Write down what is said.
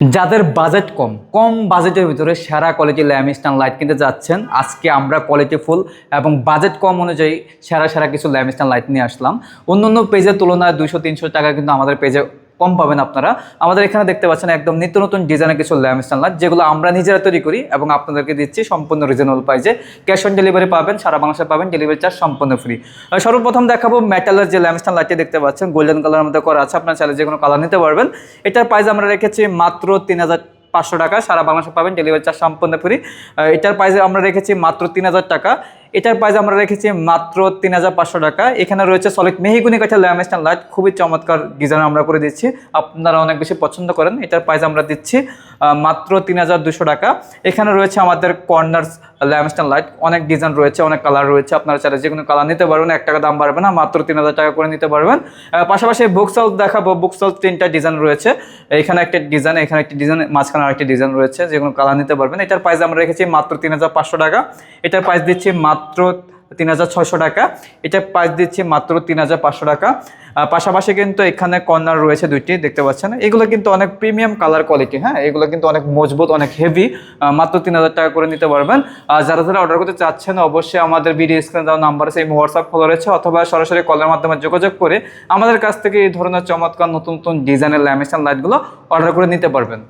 যাদের বাজেট কম বাজেটের ভিতরে সেরা কোয়ালিটি ল্যামিস্টান লাইট কিনতে যাচ্ছেন, আজকে আমরা কোয়ালিটিফুল এবং বাজেট কম অনুযায়ী সেরা কিছু ল্যামিস্টান লাইট নিয়ে আসলাম। অন্য পেজের তুলনায় 200-300 টাকা কিন্তু আমাদের পেজে কম পাবেন আপনারা। আমাদের এখানে দেখতে পাচ্ছেন একদম নিত্য নতুন ডিজাইনের কিছু ল্যামিস্টান লাইট, যেগুলো আমরা নিজেরা তৈরি করি এবং আপনাদেরকে দিচ্ছি সম্পূর্ণ রিজনেবল প্রাইসে। ক্যাশ অন ডেলিভারি পাবেন, সারা বাংলাদেশে পাবেন, ডেলিভারি চার্জ সম্পূর্ণ ফ্রি। সর্বপ্রথম দেখাবো মেটালের যে ল্যামিস্টান লাইটটি দেখতে পাচ্ছেন, গোল্ডেন কালারের মধ্যে করা আছে। আপনার চাইলে যে কোনো কালার নিতে পারবেন। এটার প্রাইস আমরা রেখেছি মাত্র 3500 টাকা, সারা বাংলাদেশে পাবেন, ডেলিভারি চার্জ সম্পূর্ণ ফ্রি। এটার প্রাইস আমরা রেখেছি মাত্র 3000 টাকা। এটার প্রাইস আমরা রেখেছি মাত্র 3500 টাকা। এখানে রয়েছে সলিড মেহগনি কাঠের ল্যামিস্টান লাইট, খুবই চমৎকার ডিজাইন আমরা করে দিচ্ছি, আপনারা অনেক বেশি পছন্দ করেন। এটার প্রাইস আমরা দিচ্ছি মাত্র 3200 টাকা। এখানে রয়েছে আমাদের কর্নার্স ল্যামিস্টান লাইট, অনেক ডিজাইন রয়েছে, অনেক কালার রয়েছে, আপনারা চাইলে যে কোনো কালার নিতে পারবেন, 1 টাকা দাম বাড়বে না, মাত্র 3000 টাকা করে নিতে পারবেন। পাশাপাশি বুকসেল দেখাবো, বুকসেল 3টা ডিজাইন রয়েছে, এখানে একটা ডিজাইন, এখানে একটা ডিজাইন, মাঝখানে আরেকটি ডিজাইন রয়েছে, যে কোনো কালার নিতে পারবেন। এটার প্রাইস আমরা রেখেছি মাত্র 3500 টাকা। এটার প্রাইস দিচ্ছি মাত্র 3600 টাকা। এটার প্রাইস দিচ্ছি মাত্র 3500 টাকা। পাশাপাশি কিন্তু এখানে কর্নার রয়েছে দুইটি, দেখতে পাচ্ছেন, এগুলো কিন্তু অনেক প্রিমিয়াম কালার কোয়ালিটি। হ্যাঁ, এগুলো কিন্তু অনেক মজবুত, অনেক হেভি, মাত্র 3000 টাকা করে নিতে পারবেন। আর যারা অর্ডার করতে চাচ্ছেন, অবশ্যই আমাদের ভিডিও স্ক্রিনে দেওয়া নাম্বার আছে, এই হোয়াটসঅ্যাপ খোলা রয়েছে, অথবা সরাসরি কলের মাধ্যমে যোগাযোগ করে আমাদের কাছ থেকে এই ধরনের চমৎকার নতুন নতুন ডিজাইনের ল্যামিনেশন লাইটগুলো অর্ডার করে নিতে পারবেন।